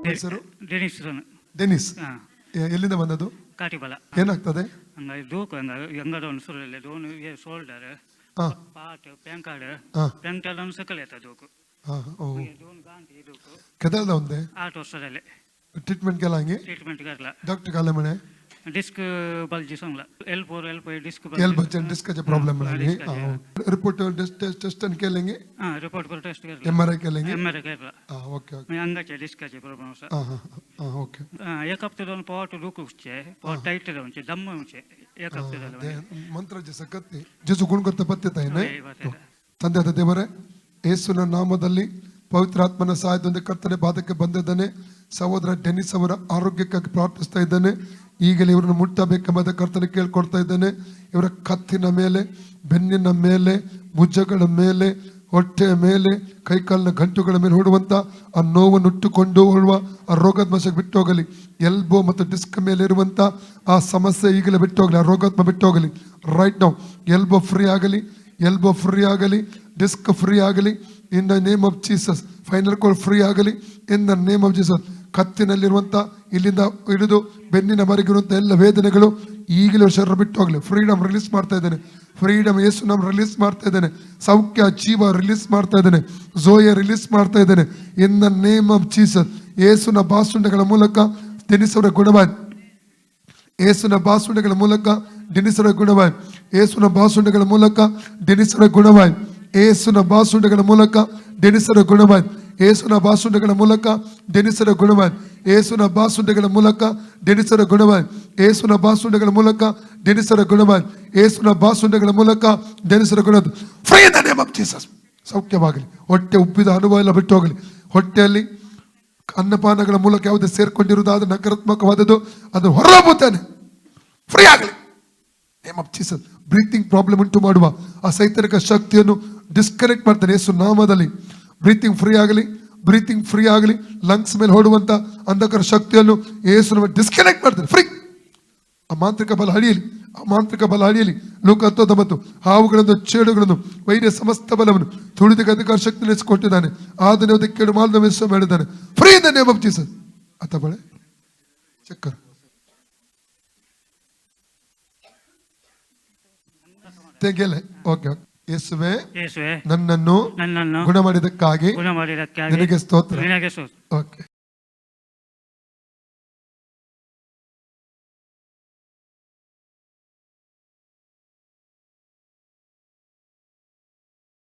ಹೆಸರು Denis Denis. ಎಲ್ಲಿಂದ ಬಂದದ್ದು? ಕಾಟಿಬಲ. ಏನಾಗ್ತದೆ? ದೂಕು ಎಂಗಡೊಂದು ಸುರಲ್ಲ ದೋನು ಶೋಲ್ಡರ್ ಪಾಟ್ ಪ್ಯಾಂಕಾಡ್ ಪ್ಯಾಂಕ್ಟೆಲ್ಲ ಸಕಲ ಆಯ್ತಾ ದೂಕು ದೋನು ಗಾಂಟಿ ದೂಕು ಕೆದಲ್ದ ಒಂದೇ 8 ವರ್ಷದಲ್ಲಿ ಟ್ರೀಟ್ಮೆಂಟ್ ಕೆಲ ಹಂಗೆ ಟ್ರೀಟ್ಮೆಂಟ್ ಕರ್ಲ ಡಾಕ್ಟರ್ ಕಾಲ ಮನೆ डिस्क बल्जी संगला L4 डिस्क डिस्क का प्रॉब्लम है। रिपोर्ट टेस्ट के लेंगे। हां रिपोर्ट पर टेस्ट कर एमआरआई के लेंगे। एमआरआई कर हां ओके ओके मैं अंगा डिस्क का प्रॉब्लम सर। हां ओके एक हफ्ते दोन पाट रुकुचे पाट टाइट रहउचे दम होचे एक हफ्ते दले मंत्र जैसे करते जैसे गुण करते पत्ते ता है ತಂದೆ ದೇವರೇ ಯೇಸುವಿನ ನಾಮದಲ್ಲಿ ಪವಿತ್ರಾತ್ಮನ ಸಹಾಯದಿಂದ ಕರ್ತನೆ ಬಾಧಕ್ಕೆ ಬಂದಿದ್ದಾನೆ ಸಹೋದರ ಡೆನಿಸ್ ಅವರ ಆರೋಗ್ಯಕ್ಕಾಗಿ ಪ್ರಾರ್ಥಿಸ್ತಾ ಇದ್ದಾನೆ ಈಗಲೇ ಇವರನ್ನು ಮುಟ್ಟಬೇಕೆಂಬ ಕರ್ತನೆ ಕೇಳ್ಕೊಳ್ತಾ ಇದ್ದಾನೆ ಇವರ ಕತ್ತಿನ ಮೇಲೆ ಬೆನ್ನಿನ ಮೇಲೆ ಭುಜಗಳ ಮೇಲೆ ಹೊಟ್ಟೆಯ ಮೇಲೆ ಕೈಕಾಲಿನ ಗಂಟುಗಳ ಮೇಲೆ ಹೊಡುವಂತ ಆ ನೋವನ್ನು ಉಟ್ಟುಕೊಂಡು ಹೊಡುವ ಆ ರೋಗಾತ್ಮಕ ಬಿಟ್ಟು ಹೋಗಲಿ ಎಲ್ಬೋ ಮತ್ತು ಡಿಸ್ಕ್ ಮೇಲೆ ಇರುವಂತ ಆ ಸಮಸ್ಯೆ ಈಗಲೇ ಬಿಟ್ಟು ಹೋಗಲಿ ಆ ರೋಗಾತ್ಮ ಬಿಟ್ಟು ಹೋಗಲಿ ರೈಟ್ ನೌ ಎಲ್ಬೋ ಫ್ರೀ ಆಗಲಿ ಎಲ್ಬೋ ಫ್ರೀ ಆಗಲಿ ಡಿಸ್ಕ್ ಫ್ರೀ ಆಗಲಿ in the name of Jesus spinal cord free ಆಗಲಿ in the name of Jesus ಕತ್ತಿನಲ್ಲಿರುವಂತ ಇಲ್ಲಿಂದ ಹಿಡಿದು ಬೆನ್ನಿನ ಮರೆಗಿರುವಂತ ಎಲ್ಲ ವೇದನೆಗಳು ಈಗಲೂ ಶರೀರ ಬಿಟ್ಟು ಹೋಗಲಿ ಫ್ರೀಡಮ್ ರಿಲೀಸ್ ಮಾಡ್ತಾ ಇದ್ದೇನೆ ಫ್ರೀಡಮ್ ಯೇಸು ನಾಮ ರಿಲೀಸ್ ಮಾಡ್ತಾ ಇದ್ದೇನೆ ಸೌಖ್ಯ ಜೀವ ರಿಲೀಸ್ ಮಾಡ್ತಾ ಇದ್ದೇನೆ ಜೋಯ ರಿಲೀಸ್ ಮಾಡ್ತಾ ಇದ್ದೇನೆ in the name of Jesus ಯೇಸುನ ಬಾಸುಂಡೆಗಳ ಮೂಲಕ ಡೆನಿಸರ ಗುಣವಾಯಿ ಯೇಸುನ ಬಾಸುಂಡೆಗಳ ಮೂಲಕ ಡೆನಿಸರ ಗುಣವಾಯಿ ಯೇಸುನ ಬಾಸುಂಡೆಗಳ ಮೂಲಕ ಡೆನಿಸರ ಗುಣವಾಯಿ ಯೇಸುನ ಬಾಸುಂಡೆಗಳ ಮೂಲಕ ಡೆನಿಸರ ಗುಣವಾಯಿ ಯೇಸುನ ಬಾಸುಂಡೆಗಳ ಮೂಲಕ ಡೆನಿಸರ ಗುಣವಾಯಿ ಯೇಸುನ ಬಾಸುಂಡೆಗಳ ಮೂಲಕ ಡೆನಿಸರ ಗುಣವಾಯಿ ಯೇಸುನ ಬಾಸುಂಡೆಗಳ ಮೂಲಕ ಡೆನಿಸರ ಗುಣವಾಯಿ ಯೇಸುನ ಬಾಸುಂಡೆಗಳ ಮೂಲಕ ಡೆನಿಸರ ಗುಣ free in the name of Jesus ಸೌಖ್ಯವಾಗಲಿ ಹೊಟ್ಟೆ ಉಬ್ಬಿದ ಅನುಭವ ಎಲ್ಲ ಬಿಟ್ಟು ಹೋಗಲಿ ಹೊಟ್ಟೆಯಲ್ಲಿ ಅನ್ನಪಾನಗಳ ಮೂಲಕ ಯಾವುದೇ ಸೇರ್ಕೊಂಡಿರುವುದಾದ ನಕಾರಾತ್ಮಕವಾದದ್ದು ಅದು ಹೊರಬುತ್ತಾನೆ ಫ್ರೀ ಆಗಲಿ name of Jesus breathing problem ಉಂಟು ಮಾಡುವ ಆ ಸೈತಾನಿಕ ಶಕ್ತಿಯನ್ನು ಡಿಸ್ಕನೆಕ್ಟ್ ಮಾಡ್ತಾನೆ ಯೇಸು ನಾಮದಲ್ಲಿ ಬ್ರೀತಿಂಗ್ ಫ್ರೀ ಆಗಲಿ ಬ್ರೀತಿಂಗ್ ಫ್ರೀ ಆಗಲಿ ಲಂಗ್ಸ್ ಮೇಲೆ ಹೊಡುವಂತ ಅಂಧಕಾರ ಶಕ್ತಿಯನ್ನು ಯೇಸು ಡಿಸ್ಕನೆಕ್ಟ್ ಮಾಡ್ತಾನೆ ಫ್ರೀ ಆ ಮಾಂತ್ರಿಕ ಬಲ ಹಳಿಯಲಿ ಆ ಮಾಂತ್ರಿಕ ಬಲ ಹಳಿಯಲಿ ಲೋಕ 19 ಹಾವುಗಳನ್ನು ಚೇಡುಗಳನ್ನು ವೈದ್ಯ ಸಮಸ್ತ ಬಲವನ್ನು ತುಳಿದಕ್ಕೆ ಅಧಿಕಾರ ಶಕ್ತಿ ನಡೆಸಿಕೊಟ್ಟಿದ್ದಾನೆ ಆದನೆ ಅದಕ್ಕೆ ಕೇಡು ಮಾಲ್ದ ಮೆಸ್ಸು ಮಾಡಿದ್ದಾನೆ free in the name of Jesus ಅತ್ತ ಬಳೆ ಚಕ್ಕರ್ ತೆಗೆಲೆ ಓಕೆ ಯೇಸುವೇ ನನ್ನನ್ನು ಗುಣ ಮಾಡಿದಕ್ಕಾಗಿ ನಿನಗೆ ಸ್ತೋತ್ರ ಓಕೆ